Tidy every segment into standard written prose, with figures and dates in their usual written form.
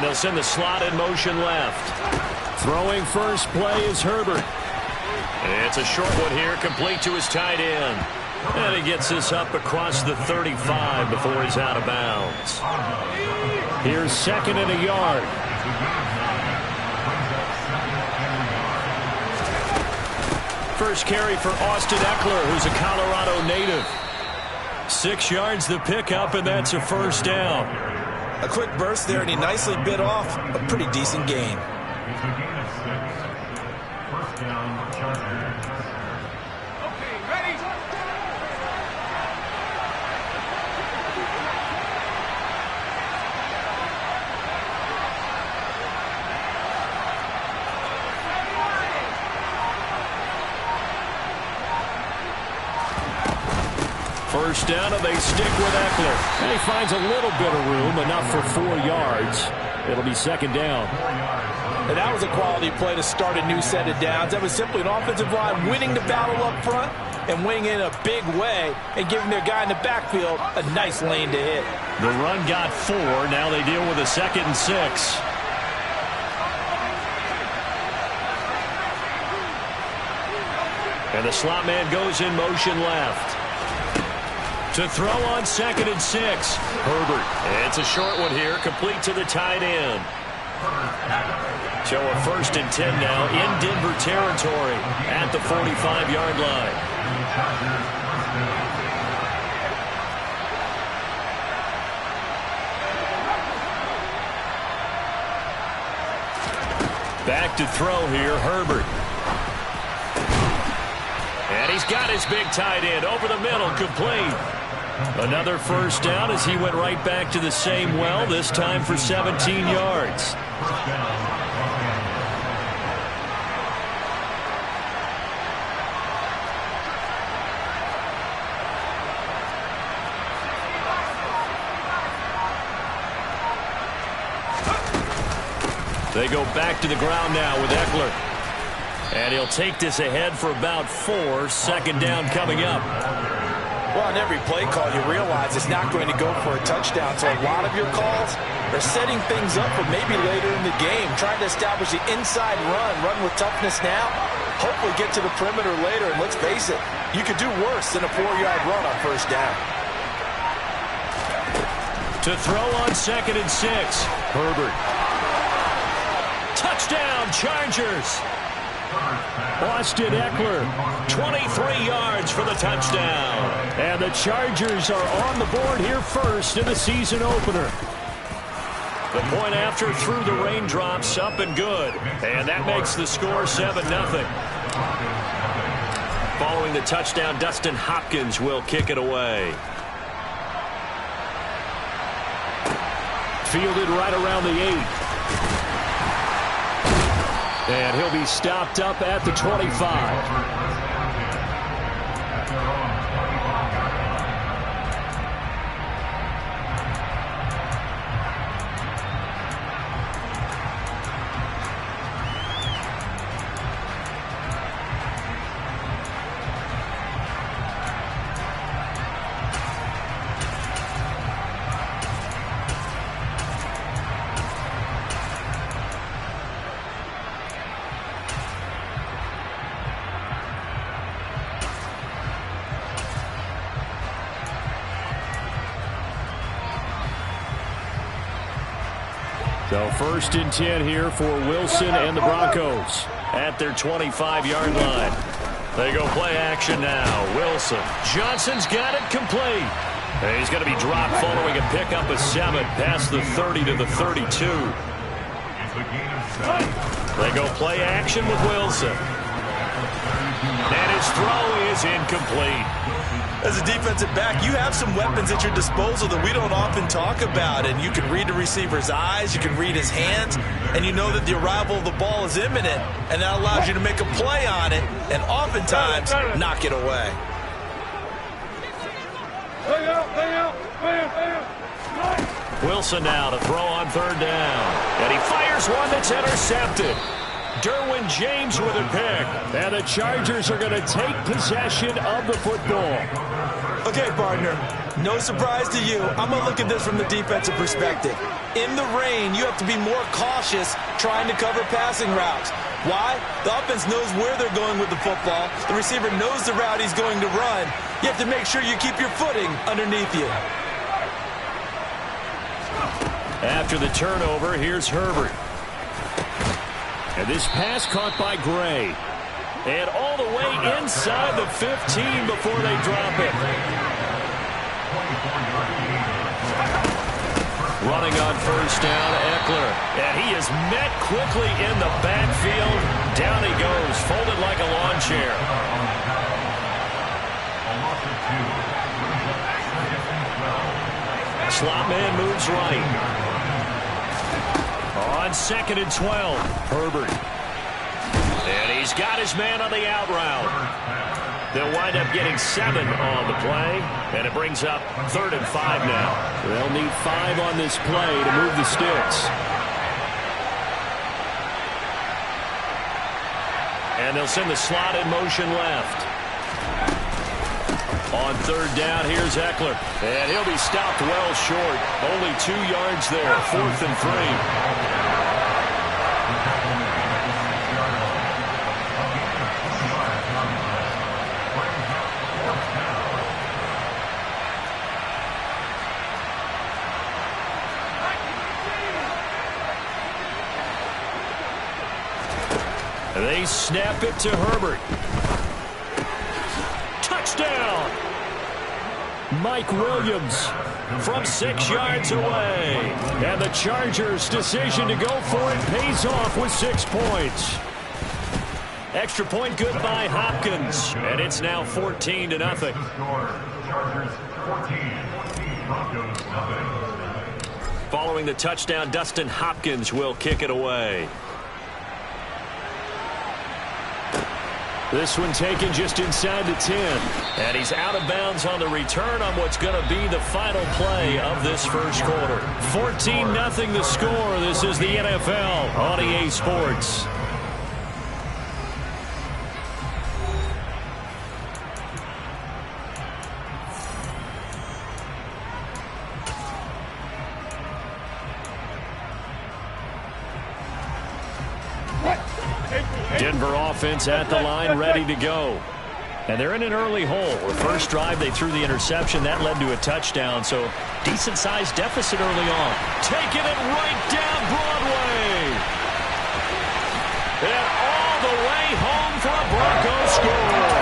And they'll send the slot in motion left. Throwing first play is Herbert. It's a short one here, complete to his tight end. And he gets this up across the 35 before he's out of bounds. Here's second and a yard. First carry for Austin Ekeler, who's a Colorado native. 6 yards the pickup, and that's a first down. A quick burst there, and he nicely bit off a pretty decent gain. First down, Chargers. Okay, ready. First down, and they stick with Ekeler. And he finds a little bit of room, enough for 4 yards. It'll be second down. And that was a quality play to start a new set of downs. That was simply an offensive line winning the battle up front and winning in a big way and giving their guy in the backfield a nice lane to hit. The run got 4. Now they deal with a 2nd and 6. And the slot man goes in motion left. To throw on 2nd and 6. Herbert. It's a short one here, complete to the tight end. So a 1st and 10 now in Denver territory at the 45-yard line. Back to throw here, Herbert. And he's got his big tight end over the middle, complete. Another first down as he went right back to the same well, this time for 17 yards. They go back to the ground now with Ekeler. And he'll take this ahead for about 4. Second down coming up. Well, on every play call, you realize it's not going to go for a touchdown. So a lot of your calls are setting things up for maybe later in the game, trying to establish the inside run with toughness now, hopefully get to the perimeter later. And let's face it, you could do worse than a 4-yard run on first down. To throw on 2nd and 6. Herbert. Touchdown, Chargers. Austin Ekeler, 23 yards for the touchdown. And the Chargers are on the board here first in the season opener. The point after through the raindrops, up and good. And that makes the score 7-0. Following the touchdown, Dustin Hopkins will kick it away. Fielded right around the 8. And he'll be stopped up at the 25. So 1st and 10 here for Wilson and the Broncos at their 25-yard line. They go play action now. Wilson. Johnson's got it complete. And he's going to be dropped following a pickup of 7 past the 30 to the 32. They go play action with Wilson. And his throw is incomplete. As a defensive back, you have some weapons at your disposal that we don't often talk about. And you can read the receiver's eyes, you can read his hands, and you know that the arrival of the ball is imminent. And that allows you to make a play on it and oftentimes knock it away. Wilson now to throw on 3rd down. And he fires one that's intercepted. Derwin James with a pick. And the Chargers are going to take possession of the football. Okay, partner, no surprise to you. I'm going to look at this from the defensive perspective. In the rain, you have to be more cautious trying to cover passing routes. Why? The offense knows where they're going with the football. The receiver knows the route he's going to run. You have to make sure you keep your footing underneath you. After the turnover, here's Herbert. And this pass caught by Gray. And all the way inside the 15 before they drop it. Running on first down, Eckler. And he is met quickly in the backfield. Down he goes, folded like a lawn chair. Slot man moves right. On 2nd and 12, Herbert. And he's got his man on the out route. They'll wind up getting 7 on the play, and it brings up 3rd and 5 now. They'll need 5 on this play to move the sticks. And they'll send the slot in motion left. On 3rd down, here's Eckler. And he'll be stopped well short. Only 2 yards there, 4th and 3. They snap it to Herbert. Touchdown! Mike Williams from 6 yards away. And the Chargers' decision to go for it pays off with 6 points. Extra point good by Hopkins. And it's now 14-0. Chargers 14, Broncos nothing. Following the touchdown, Dustin Hopkins will kick it away. This one taken just inside the 10. And he's out of bounds on the return on what's going to be the final play of this first quarter. 14-0 the score. This is the NFL on EA Sports. Denver offense at the line, ready to go. And they're in an early hole. The first drive, they threw the interception. That led to a touchdown, so decent-sized deficit early on. Taking it right down Broadway. And all the way home for a Broncos score.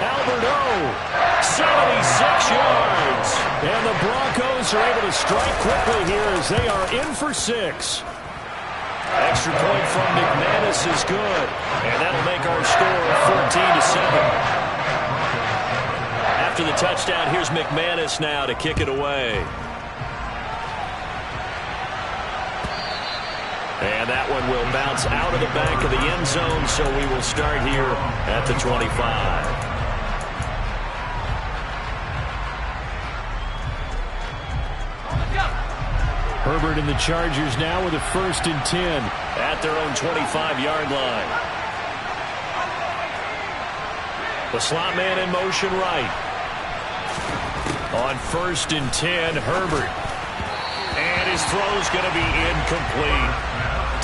Albert O, 76 yards. And the Broncos are able to strike quickly here as they are in for 6. Extra point from McManus is good, and that'll make our score 14-7. After the touchdown, here's McManus now to kick it away. And that one will bounce out of the back of the end zone, so we will start here at the 25. Herbert and the Chargers now with a 1st and 10 at their own 25-yard line. The slot man in motion right. On 1st and 10, Herbert. And his throw's going to be incomplete.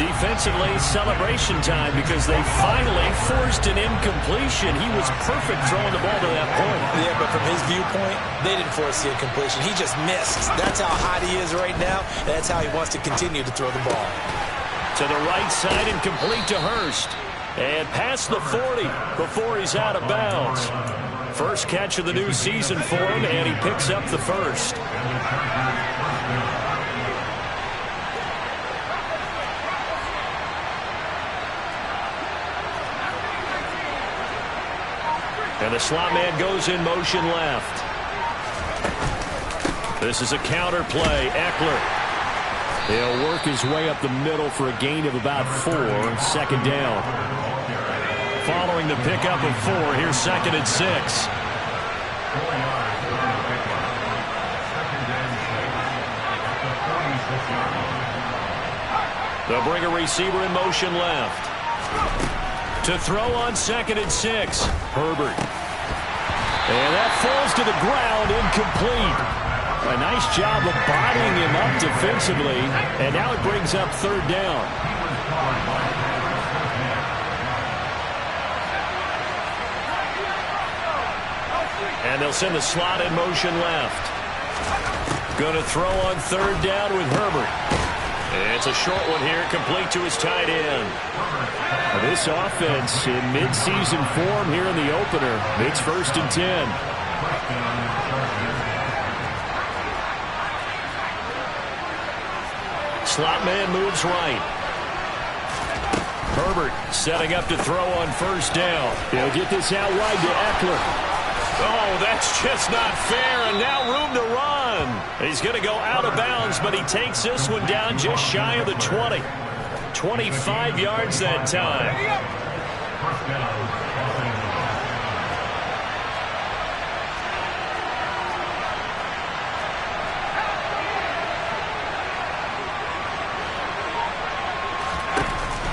Defensively, celebration time because they finally forced an incompletion. He was perfect throwing the ball to that point. Yeah, but from his viewpoint, they didn't force the incompletion. He just missed. That's how hot he is right now, and that's how he wants to continue to throw the ball. To the right side and complete to Hurst. And past the 40 before he's out of bounds. First catch of the new season for him, and he picks up the first. And the slot man goes in motion left. This is a counter play. Eckler. He'll work his way up the middle for a gain of about 4. 2nd down. Following the pickup of 4, here's 2nd and 6. They'll bring a receiver in motion left. To throw on 2nd and 6, Herbert. And that falls to the ground, incomplete. A nice job of bodying him up defensively. And now it brings up third down. And they'll send the slot in motion left. Going to throw on third down with Herbert. It's a short one here, complete to his tight end. This offense in midseason form here in the opener. It's 1st and 10. Slot man moves right. Herbert setting up to throw on first down. He'll get this out wide to Eckler. Oh, that's just not fair, and now room to run. He's going to go out of bounds, but he takes this one down just shy of the 20. 25 yards that time.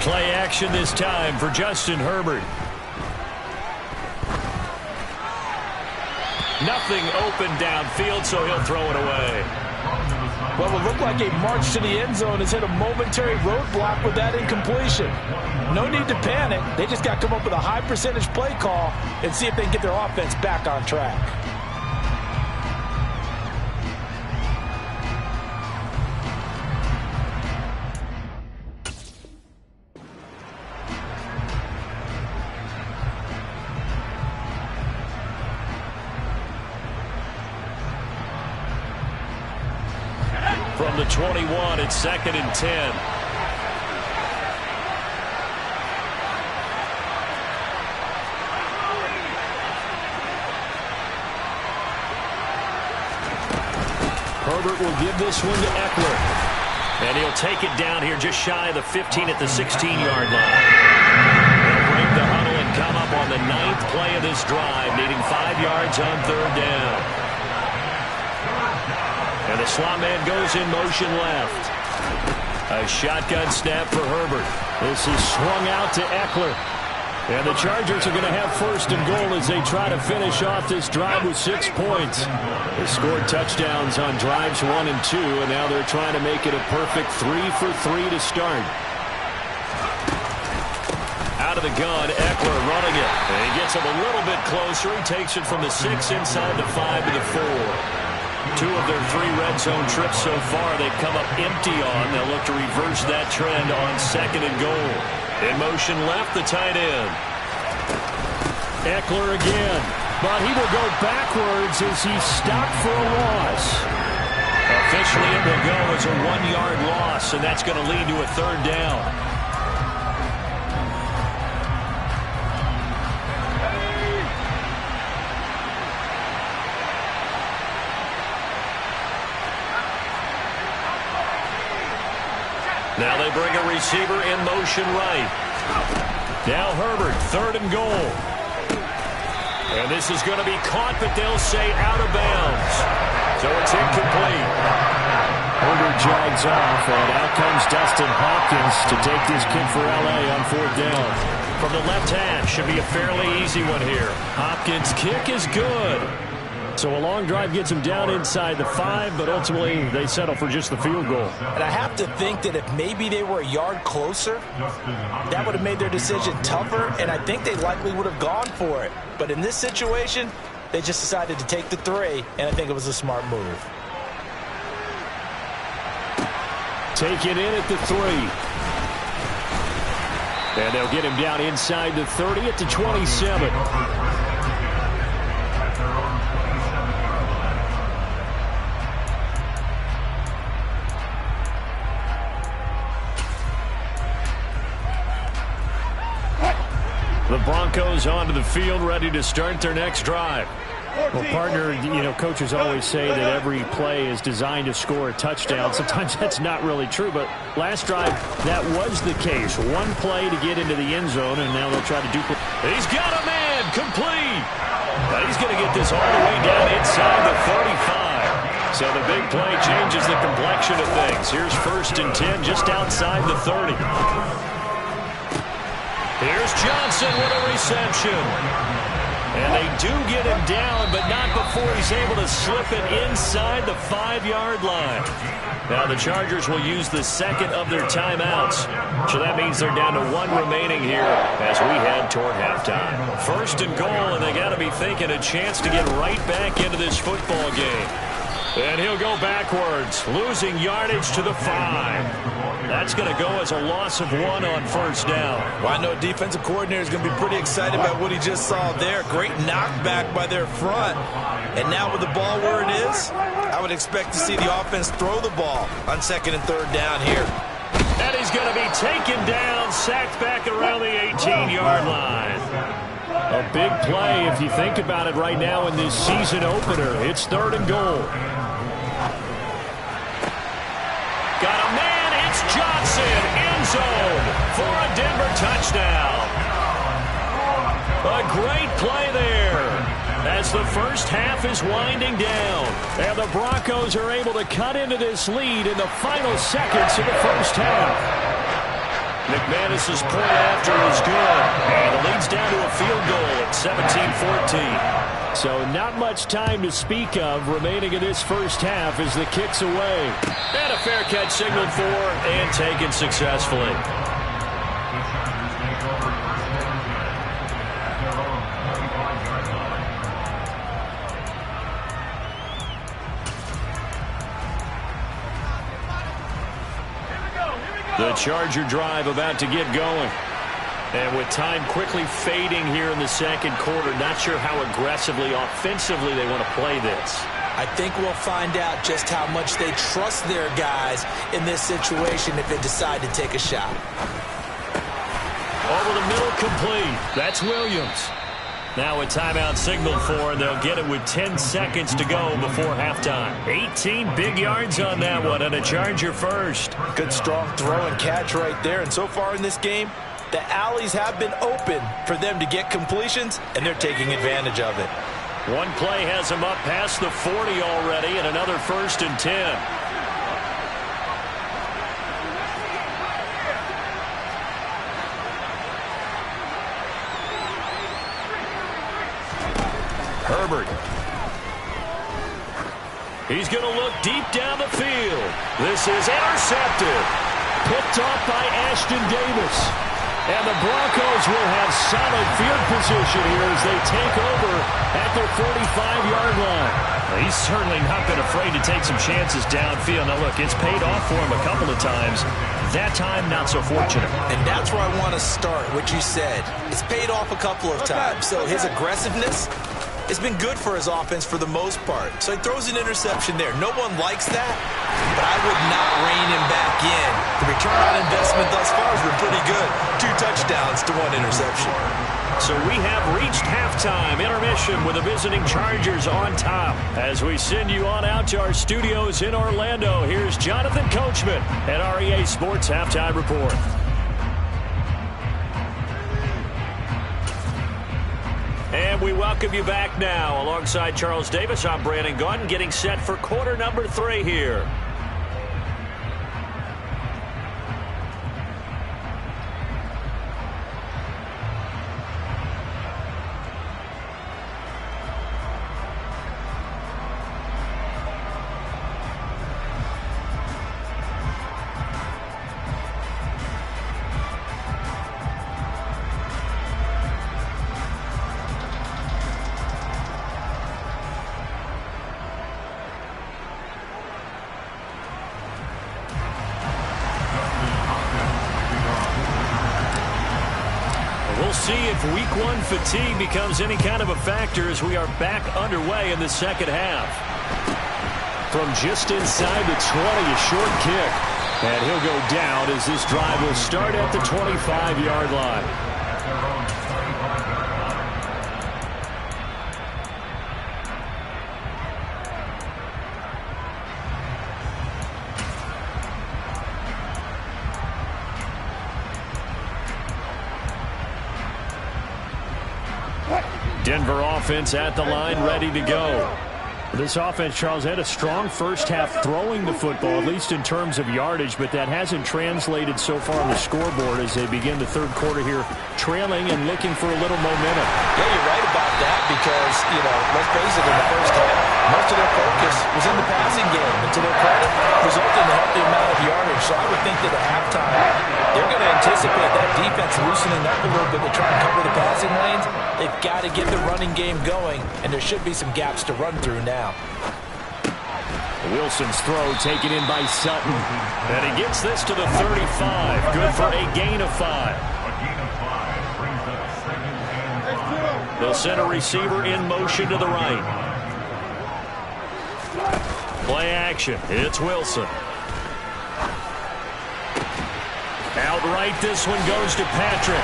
Play action this time for Justin Herbert. Nothing open downfield, so he'll throw it away. Well, it looked like a march to the end zone has hit a momentary roadblock with that incompletion. No need to panic. They just got to come up with a high percentage play call and see if they can get their offense back on track. From the 21, it's 2nd and 10. Herbert will give this one to Eckler. And he'll take it down here just shy of the 15 at the 16-yard line. They'll break the huddle and come up on the 9th play of this drive, needing 5 yards on third down. And the slot man goes in motion left. A shotgun snap for Herbert. This is swung out to Eckler. And the Chargers are going to have 1st and goal as they try to finish off this drive with 6 points. They scored touchdowns on drives 1 and 2, and now they're trying to make it a perfect 3 for 3 to start. Out of the gun, Eckler running it. And he gets him a little bit closer. He takes it from the 6 inside the 5 to the 4. 2 of their 3 red zone trips so far they've come up empty on. They'll look to reverse that trend on 2nd and goal. In motion left, the tight end. Eckler again. But he will go backwards as he's stopped for a loss. Officially, it will go as a 1-yard loss, and that's going to lead to a third down. Now they bring a receiver in motion right. Now Herbert, 3rd and goal. And this is going to be caught, but they'll say out of bounds. So it's incomplete. Herbert jogs off, and out comes Dustin Hopkins to take this kick for L.A. on 4th down. From the left hash, should be a fairly easy one here. Hopkins' kick is good. So a long drive gets them down inside the 5, but ultimately they settle for just the field goal. And I have to think that if maybe they were a yard closer, that would have made their decision tougher, and I think they likely would have gone for it. But in this situation, they just decided to take the 3, and I think it was a smart move. Taken in at the 3. And they'll get him down inside the 30 at the 27. The Broncos onto the field, ready to start their next drive. Well, partner, you know, coaches always say that every play is designed to score a touchdown. Sometimes that's not really true, but last drive, that was the case. One play to get into the end zone, and now they'll try to duplicate. He's got a man, complete. He's going to get this all the way down inside the 35. So the big play changes the complexion of things. Here's 1st and 10 just outside the 30. Here's Johnson with a reception. And they do get him down, but not before he's able to slip it inside the 5-yard line. Now the Chargers will use the second of their timeouts. So that means they're down to 1 remaining here as we head toward halftime. 1st and goal, and they got to be thinking a chance to get right back into this football game. And he'll go backwards, losing yardage to the 5. That's going to go as a loss of 1 on 1st down. Well, I know a defensive coordinator is going to be pretty excited about what he just saw there. Great knockback by their front. And now with the ball where it is, I would expect to see the offense throw the ball on 2nd and 3rd down here. And he's going to be taken down, sacked back around the 18-yard line. A big play if you think about it right now in this season opener. It's 3rd and goal. Got a man, it's Johnson, end zone for a Denver touchdown. A great play there as the first half is winding down. And the Broncos are able to cut into this lead in the final seconds of the first half. McManus's point after is good, and it leads down to a field goal at 17-14. So not much time to speak of remaining in this first half as the kick's away. And a fair catch signaled for and taken successfully. The Charger drive about to get going. And with time quickly fading here in the second quarter, not sure how aggressively, offensively they want to play this. I think we'll find out just how much they trust their guys in this situation if they decide to take a shot. Over the middle, complete. That's Williams. Now a timeout signaled for, and they'll get it with 10 seconds to go before halftime. 18 big yards on that one, and a Charger first. Good strong throw and catch right there. And so far in this game, the alleys have been open for them to get completions, and they're taking advantage of it. One play has them up past the 40 already, and another 1st and 10. Herbert. He's going to look deep down the field. This is intercepted. Picked off by Ashton Davis. And the Broncos will have solid field position here as they take over at their 45-yard line. He's certainly not been afraid to take some chances downfield. Now, look, it's paid off for him a couple of times. That time, not so fortunate. And that's where I want to start, what you said. It's paid off a couple of times. So his aggressiveness has been good for his offense for the most part. So he throws an interception there. No one likes that, but I would not rein him back in. The return on investment thus far has been pretty good. 2 touchdowns to 1 interception. So we have reached halftime intermission with the visiting Chargers on top. As we send you on out to our studios in Orlando, here's Jonathan Coachman at REA Sports Halftime Report. And we welcome you back now. Alongside Charles Davis, I'm Brandon Gaudin, getting set for quarter number 3 here. We'll see if week 1 fatigue becomes any kind of a factor as we are back underway in the second half. From just inside the 20, a short kick. And he'll go down as this drive will start at the 25-yard line. Denver offense at the line, ready to go. This offense, Charles, had a strong first half throwing the football, at least in terms of yardage, but that hasn't translated so far on the scoreboard as they begin the third quarter here, trailing and looking for a little momentum. Yeah, you're right about that because, let's face it, in the first half, most of their focus was in the passing game. And to their credit, resulted in a healthy amount of yardage. So I would think that at halftime, they're going to anticipate that defense loosening up a little bit to try and cover the passing lanes. They've got to get the running game going, and there should be some gaps to run through now. Wilson's throw taken in by Sutton. And he gets this to the 35. Good for a gain of 5. A gain of 5 brings up 2nd and 5. They'll send a receiver in motion to the right. Play action. It's Wilson. Outright, this one goes to Patrick.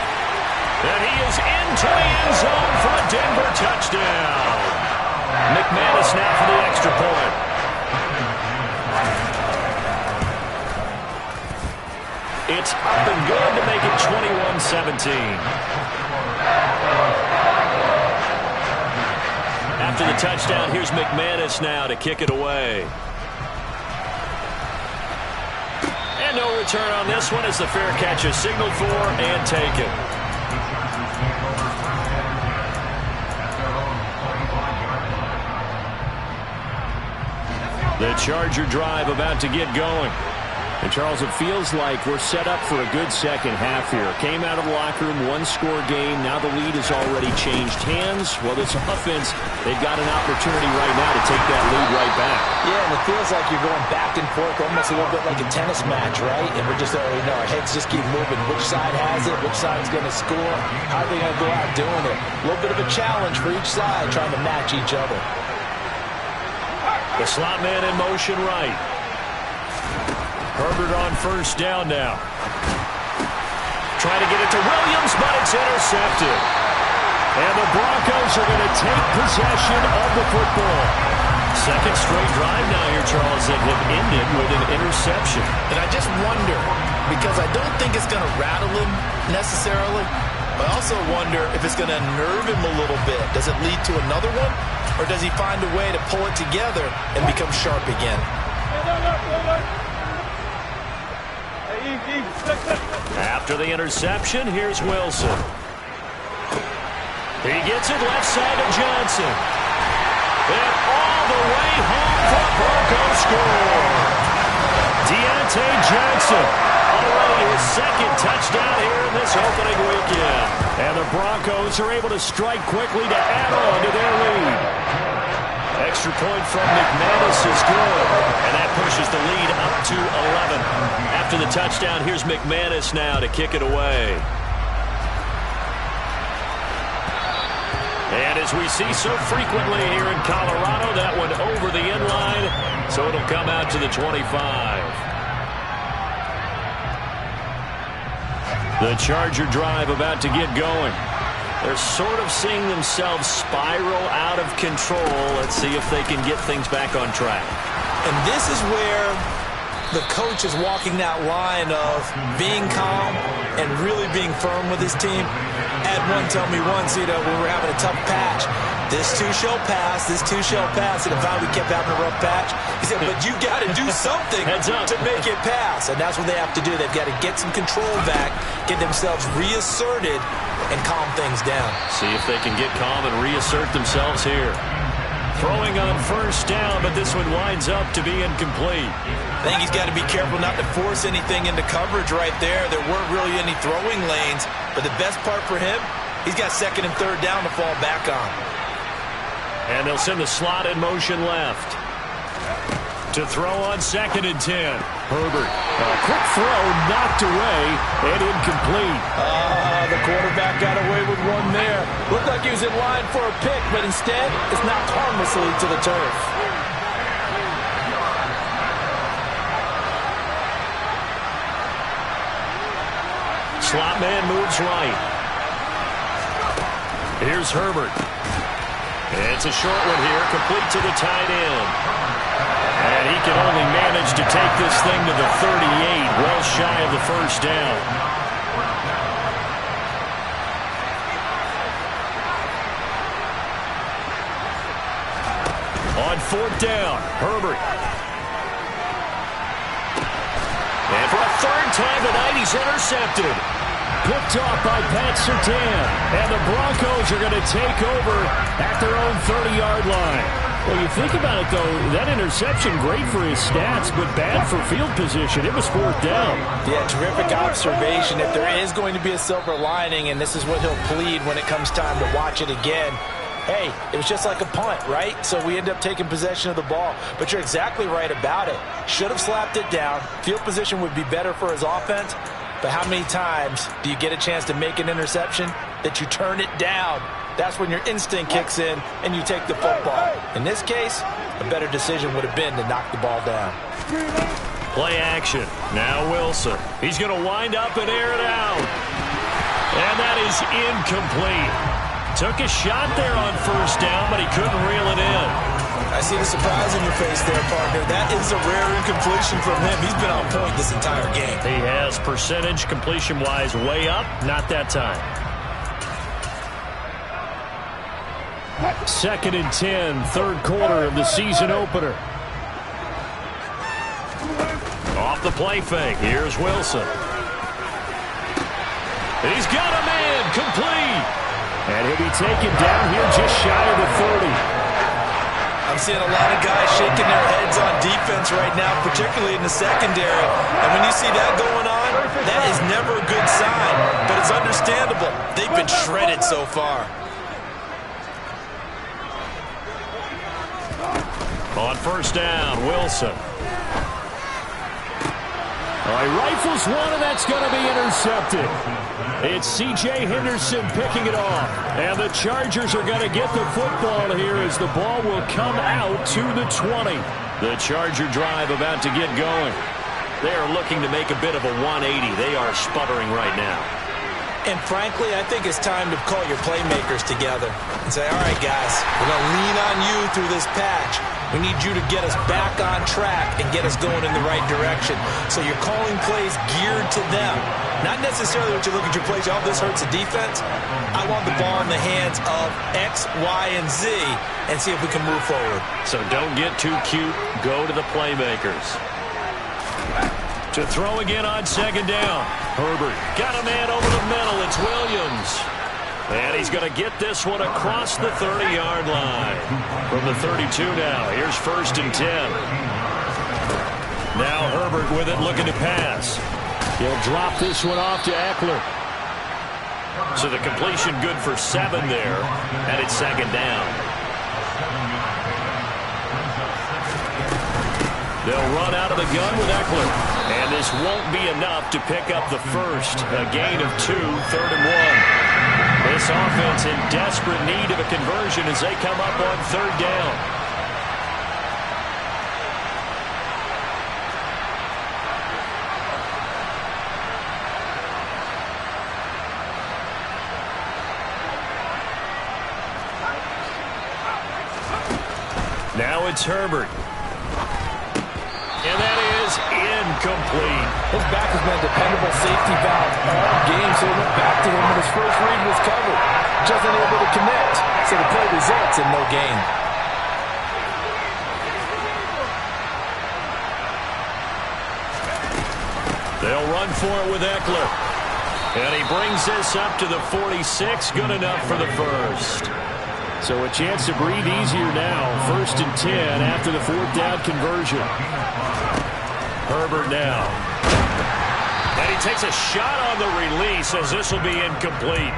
And he is into the end zone for a Denver touchdown. McManus now for the extra point. It's up and good to make it 21-17. After the touchdown, here's McManus now to kick it away. And no return on this one as the fair catch is signaled for and taken. The Charger drive about to get going. And, Charles, it feels like we're set up for a good second half here. Came out of the locker room, one-score game. Now the lead has already changed hands. Well, this offense, they've got an opportunity right now to take that lead right back. Yeah, and it feels like you're going back and forth, almost a little bit like a tennis match, right? And we're just already know our heads just keep moving. Which side has it? Which side's going to score? How are they going to go out doing it? A little bit of a challenge for each side, trying to match each other. The slot man in motion right. Herbert on first down now. Trying to get it to Williams, but it's intercepted. And the Broncos are going to take possession of the football. Second straight drive now here, Charles, that have ended with an interception. And I just wonder, because I don't think it's going to rattle him necessarily, but I also wonder if it's going to nerve him a little bit. Does it lead to another one? Or does he find a way to pull it together and become sharp again? After the interception, here's Wilson. He gets it left side to Johnson. And all the way home for a Broncos score. Deontay Johnson, already his second touchdown here in this opening weekend. And the Broncos are able to strike quickly to add on to their lead. Extra point from McManus is good, and that pushes the lead up to 11. After the touchdown, here's McManus now to kick it away. And as we see so frequently here in Colorado, that one over the end line, so it'll come out to the 25. The Charger drive about to get going. They're sort of seeing themselves spiral out of control. Let's see if they can get things back on track. And this is where the coach is walking that line of being calm and really being firm with his team. Ed one told me once, when we're having a tough patch, this too shall pass, this too shall pass. And if we kept having a rough patch, he said, but you got to do something to make it pass. And that's what they have to do. They've got to get some control back, get themselves reasserted, and calm things down. See if they can get calm and reassert themselves here. Throwing on first down, but this one winds up to be incomplete. I think he's got to be careful not to force anything into coverage right there. There weren't really any throwing lanes, but the best part for him, he's got second and third down to fall back on. And they'll send the slot in motion left. To throw on 2nd and 10. Herbert, a quick throw knocked away and incomplete. The quarterback got away with one there. Looked like he was in line for a pick, but instead it's knocked harmlessly to the turf. Slot man moves right. Here's Herbert. It's a short one here, complete to the tight end. And he can only manage to take this thing to the 38, well shy of the first down. On fourth down, Herbert. And for a third time tonight, he's intercepted. Picked off by Pat Surtain. And the Broncos are going to take over at their own 30-yard line. Well, you think about it, though, that interception, great for his stats, but bad for field position. It was fourth down. Yeah, terrific observation. If there is going to be a silver lining, and this is what he'll plead when it comes time to watch it again, hey, it was just like a punt, right? So we end up taking possession of the ball. But you're exactly right about it. Should have slapped it down. Field position would be better for his offense. But how many times do you get a chance to make an interception that you turn it down? That's when your instinct kicks in and you take the football. In this case, a better decision would have been to knock the ball down. Play action. Now Wilson. He's going to wind up and air it out. And that is incomplete. Took a shot there on first down, but he couldn't reel it in. I see the surprise in your face there, partner. That is a rare incompletion from him. He's been on point this entire game. He has percentage completion-wise way up. Not that time. 2nd and 10, third quarter of the season opener. Off the play fake. Here's Wilson. He's got a man complete. And he'll be taken down here just shy of the 30. I'm seeing a lot of guys shaking their heads on defense right now, particularly in the secondary. And when you see that going on, that is never a good sign. But it's understandable. They've been shredded so far. On first down, Wilson. He rifles one, and that's going to be intercepted. It's C.J. Henderson picking it off. And the Chargers are going to get the football here as the ball will come out to the 20. The Charger drive about to get going. They are looking to make a bit of a 180. They are sputtering right now. And frankly, I think it's time to call your playmakers together and say, all right, guys, we're going to lean on you through this patch. We need you to get us back on track and get us going in the right direction. So you're calling plays geared to them. Not necessarily what you look at your plays, oh, this hurts the defense. I want the ball in the hands of X, Y, and Z and see if we can move forward. So don't get too cute. Go to the playmakers. To throw again on second down. Herbert got a man over the middle. It's Williams. And he's going to get this one across the 30-yard line. From the 32 now. Here's 1st and 10. Now Herbert with it, looking to pass. He'll drop this one off to Eckler. So the completion good for 7 there. And it's 2nd down. They'll run out of the gun with Eckler. And this won't be enough to pick up the first. A gain of 2, 3rd and 1. This offense in desperate need of a conversion as they come up on 3rd down. Now it's Herbert. And that is incomplete. His back has been a dependable safety valve all game, so he went back to him when his first read was covered. Just unable to connect, so the play results in no gain. They'll run for it with Eckler. And he brings this up to the 46. Good enough for the first. So a chance to breathe easier now. 1st and 10 after the 4th down conversion. Herbert now. And he takes a shot on the release as this will be incomplete.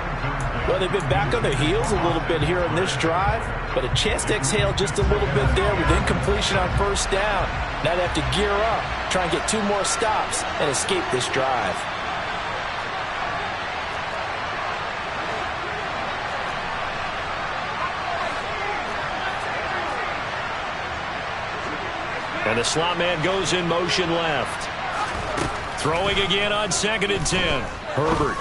Well, they've been back on their heels a little bit here on this drive, but a chance to exhale just a little bit there with incompletion on 1st down. Now they have to gear up, try and get 2 more stops and escape this drive. And the slot man goes in motion left. Throwing again on 2nd and 10. Herbert.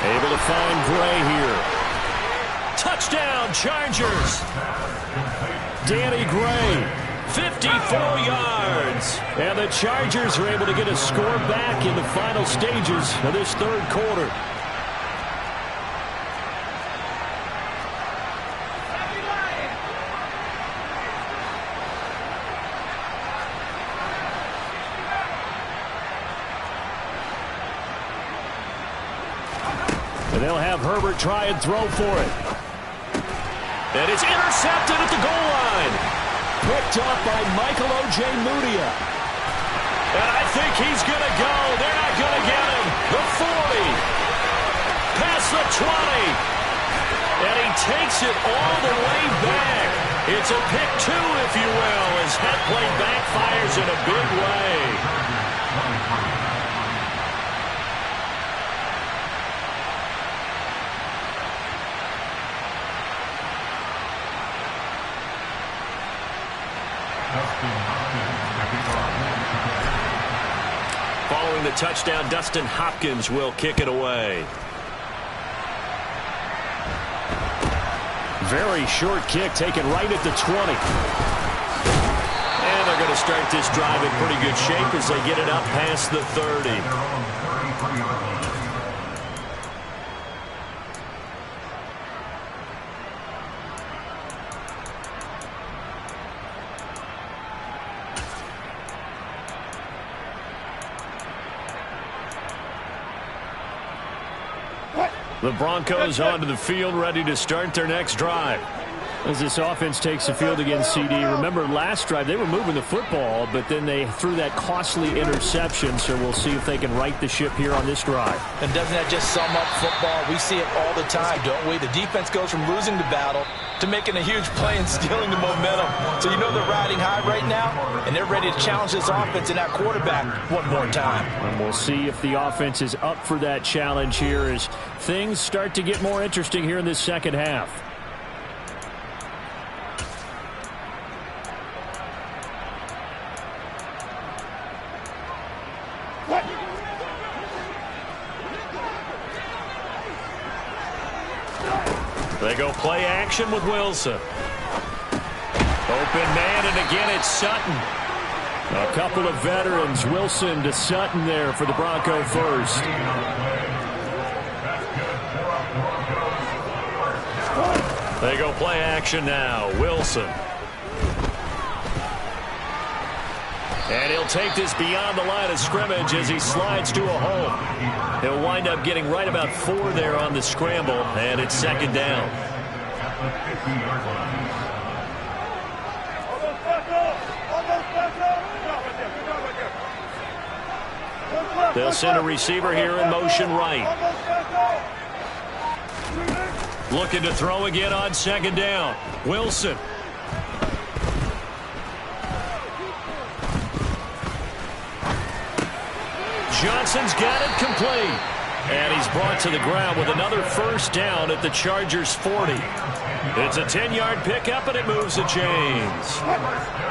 Able to find Gray here. Touchdown, Chargers. Danny Gray, 54 yards. And the Chargers are able to get a score back in the final stages of this 3rd quarter. They'll have Herbert try and throw for it. And it's intercepted at the goal line. Picked up by Michael O.J. Mudia. And I think he's going to go. They're not going to get him. The 40. Past the 20. And he takes it all the way back. It's a pick 2, if you will, as that play backfires in a big way. Following the touchdown, Dustin Hopkins will kick it away. Very short kick taken right at the 20. And they're going to start this drive in pretty good shape as they get it up past the 30. The Broncos onto the field, ready to start their next drive. As this offense takes the field against CD, remember last drive they were moving the football, but then they threw that costly interception, so we'll see if they can right the ship here on this drive. And doesn't that just sum up football? We see it all the time, don't we? The defense goes from losing the battle to making a huge play and stealing the momentum. So you know they're riding high right now, and they're ready to challenge this offense and that quarterback one more time. And we'll see if the offense is up for that challenge here as things start to get more interesting here in this second half. They go play action with Wilson. Open man, and again it's Sutton. A couple of veterans, Wilson to Sutton there for the Bronco first. They go play action now, Wilson. And he'll take this beyond the line of scrimmage as he slides to a hole. He'll wind up getting right about 4 there on the scramble, and it's second down. They'll send a receiver here in motion right. Looking to throw again on second down. Wilson. Johnson's got it complete. And he's brought to the ground with another first down at the Chargers' 40. It's a 10-yard pickup, and it moves the chains.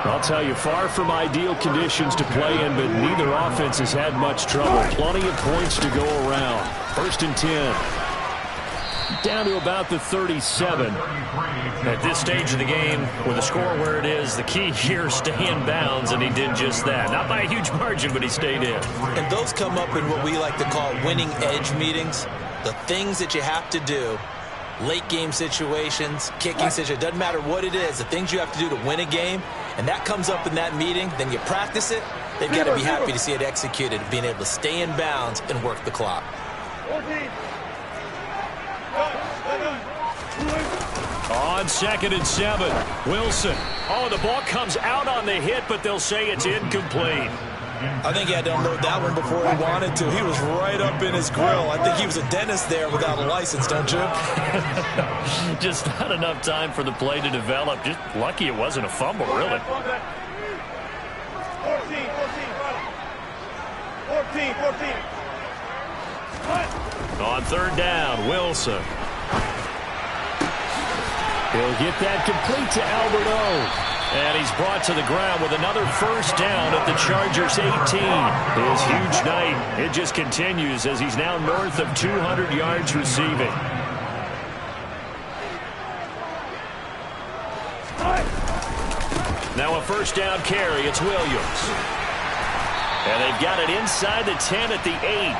I'll tell you, far from ideal conditions to play in, but neither offense has had much trouble. Plenty of points to go around. First and 10. Down to about the 37. At this stage of the game, with the score where it is, the key here, stay in bounds, and he did just that. Not by a huge margin, but he stayed in. And those come up in what we like to call winning edge meetings. The things that you have to do, late game situations, kicking situations, doesn't matter what it is, the things you have to do to win a game, and that comes up in that meeting, then you practice it, they've got to be happy to see it executed, being able to stay in bounds and work the clock. On second and 7, Wilson. Oh, the ball comes out on the hit, but they'll say it's incomplete. I think he had to unload that one before he wanted to. He was right up in his grill. I think he was a dentist there without a license, don't you? Just not enough time for the play to develop. Just lucky it wasn't a fumble, really. 14. On third down, Wilson. He'll get that complete to Albert O. And he's brought to the ground with another first down at the Chargers' 18. His huge night, it just continues as he's now north of 200 yards receiving. Now a first down carry, it's Williams. And they've got it inside the 10 at the 8.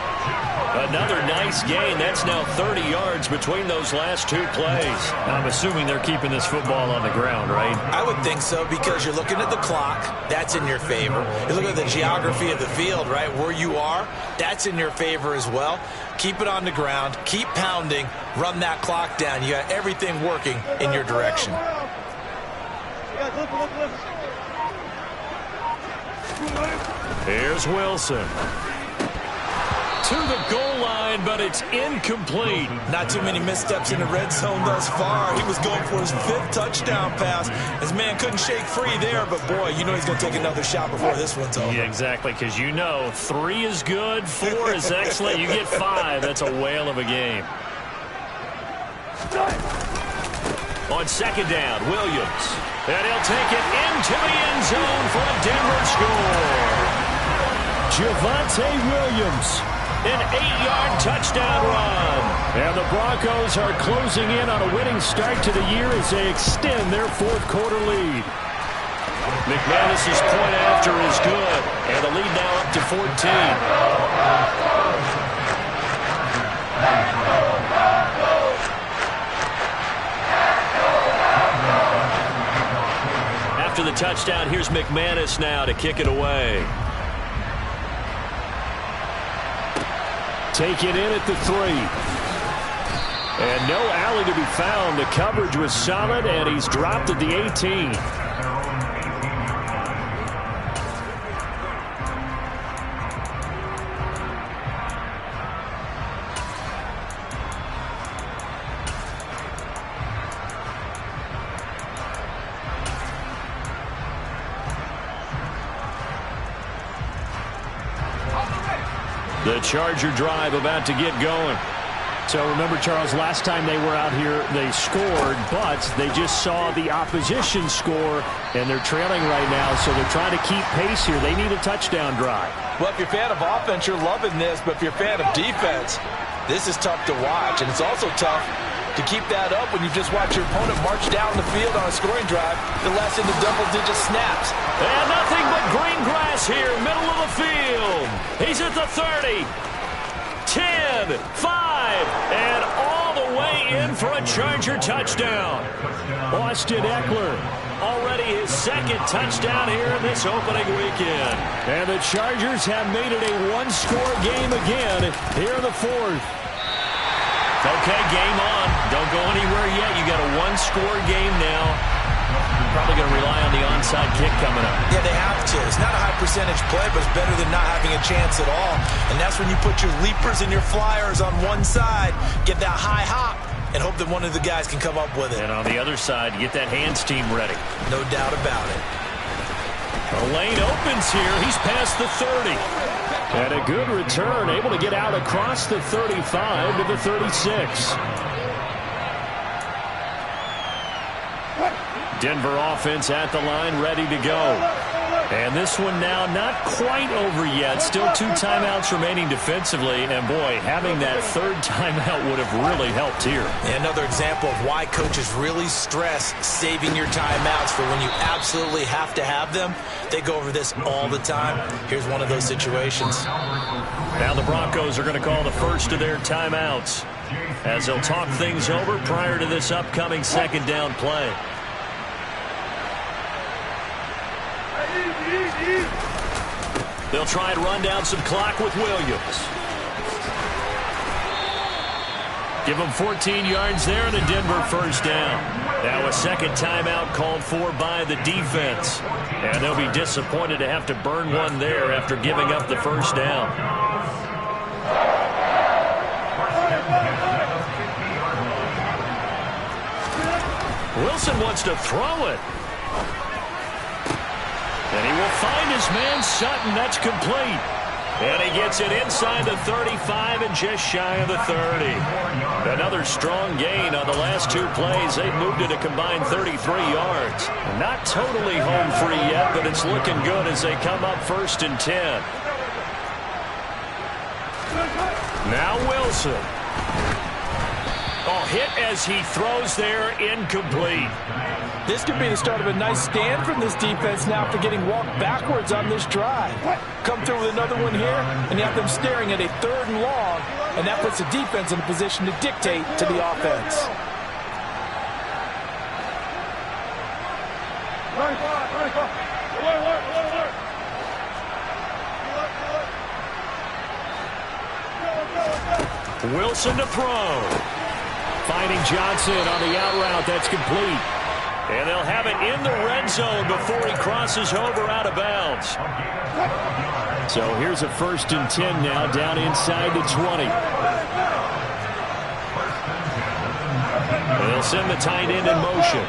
Another nice gain. That's now 30 yards between those last two plays. I'm assuming they're keeping this football on the ground, right? I would think so, because you're looking at the clock. That's in your favor. You look at the geography of the field, right? Where you are, that's in your favor as well. Keep it on the ground. Keep pounding. Run that clock down. You got everything working in your direction. Here's Wilson. To the goal line, but it's incomplete. Not too many missteps in the red zone thus far. He was going for his 5th touchdown pass. His man couldn't shake free there, but boy, you know he's going to take another shot before this one's over. Yeah, exactly, because you know 3 is good, 4 is excellent. You get 5, that's a whale of a game. On second down, Williams. And he'll take it into the end zone for a Denver score. Javonte Williams. An 8-yard touchdown run. And the Broncos are closing in on a winning start to the year as they extend their 4th quarter lead. McManus's point after is good. And the lead now up to 14. After the touchdown, here's McManus now to kick it away. Take it in at the 3. And no alley to be found. The coverage was solid, and he's dropped at the 18. The Charger drive about to get going. So remember, Charles, last time they were out here, they scored, but they just saw the opposition score, and they're trailing right now, so they're trying to keep pace here. They need a touchdown drive. Well, if you're a fan of offense, you're loving this, but if you're a fan of defense, this is tough to watch, and it's also tough to keep that up when you just watch your opponent march down the field on a scoring drive, the less into double-digit snaps. And nothing but green grass here, middle of the field. He's at the 30, 10, 5, and all the way in for a Charger touchdown. Austin Ekeler, already his 2nd touchdown here in this opening weekend. And the Chargers have made it a one-score game again here in the 4th. Okay, game on. Don't go anywhere yet. You got a one-score game now. Probably going to rely on the onside kick coming up. Yeah, they have to. It's not a high percentage play, but it's better than not having a chance at all. And that's when you put your leapers and your flyers on one side, get that high hop, and hope that one of the guys can come up with it. And on the other side, get that hands team ready. No doubt about it. The lane opens here. He's past the 30. And a good return, able to get out across the 35 to the 36. Denver offense at the line, ready to go. And this one now not quite over yet. Still 2 timeouts remaining defensively. And, boy, having that 3rd timeout would have really helped here. Another example of why coaches really stress saving your timeouts for when you absolutely have to have them. They go over this all the time. Here's one of those situations. Now the Broncos are going to call the first of their timeouts as they'll talk things over prior to this upcoming 2nd down play. They'll try and run down some clock with Williams. Give them 14 yards there and a Denver 1st down. Now a 2nd timeout called for by the defense. And they'll be disappointed to have to burn one there after giving up the 1st down. Wilson wants to throw it. And he will find his man Sutton. That's complete. And he gets it inside the 35 and just shy of the 30. Another strong gain on the last 2 plays. They've moved it a combined 33 yards. Not totally home free yet, but it's looking good as they come up 1st and 10. Now Wilson. Oh, hit as he throws there, incomplete. This could be the start of a nice stand from this defense now after getting walked backwards on this drive. Come through with another one here, and you have them staring at a 3rd and long, and that puts the defense in a position to dictate to the offense. Wilson to throw. Finding Johnson on the out route. That's complete. And they'll have it in the red zone before he crosses over out of bounds. So here's a 1st and 10 now down inside the 20. They'll send the tight end in motion.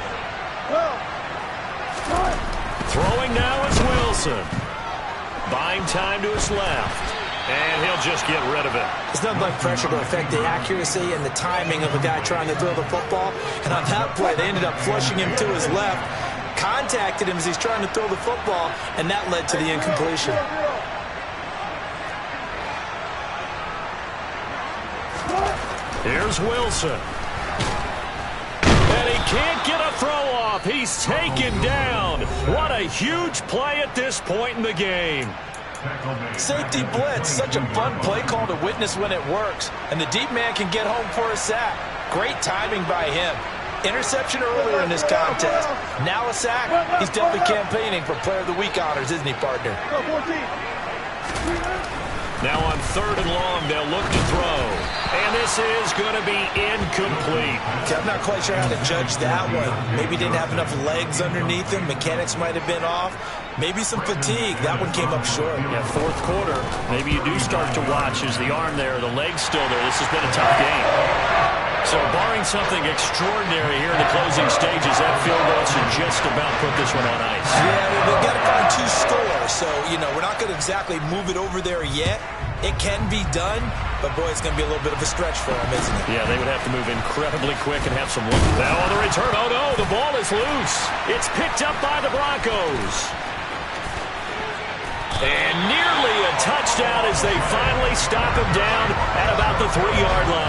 Throwing now is Wilson. Buying time to his left. And he'll just get rid of it. It's nothing like pressure to affect the accuracy and the timing of a guy trying to throw the football. And on that play, they ended up flushing him to his left, contacted him as he's trying to throw the football, and that led to the incompletion. Here's Wilson. And he can't get a throw off. He's taken down. What a huge play at this point in the game. Safety blitz, such a fun play call to witness when it works. And the deep man can get home for a sack. Great timing by him. Interception earlier in this contest. Now a sack. He's definitely campaigning for Player of the Week honors, isn't he, partner? Now on 3rd and long, they'll look to throw. And this is going to be incomplete. Okay, I'm not quite sure how to judge that one. Maybe he didn't have enough legs underneath him. Mechanics might have been off. Maybe some fatigue. That one came up short. Yeah, 4th quarter. Maybe you do start to watch. Is the arm there, the leg's still there? This has been a tough game. So barring something extraordinary here in the closing stages, that field goal should just about put this one on ice. Yeah, they've got to find 2 scores. So, you know, we're not going to exactly move it over there yet. It can be done, but, boy, it's going to be a little bit of a stretch for them, isn't it? Yeah, they would have to move incredibly quick and have some luck. Now on the return, oh, no, the ball is loose. It's picked up by the Broncos. And nearly a touchdown as they finally stop him down at about the 3-yard line.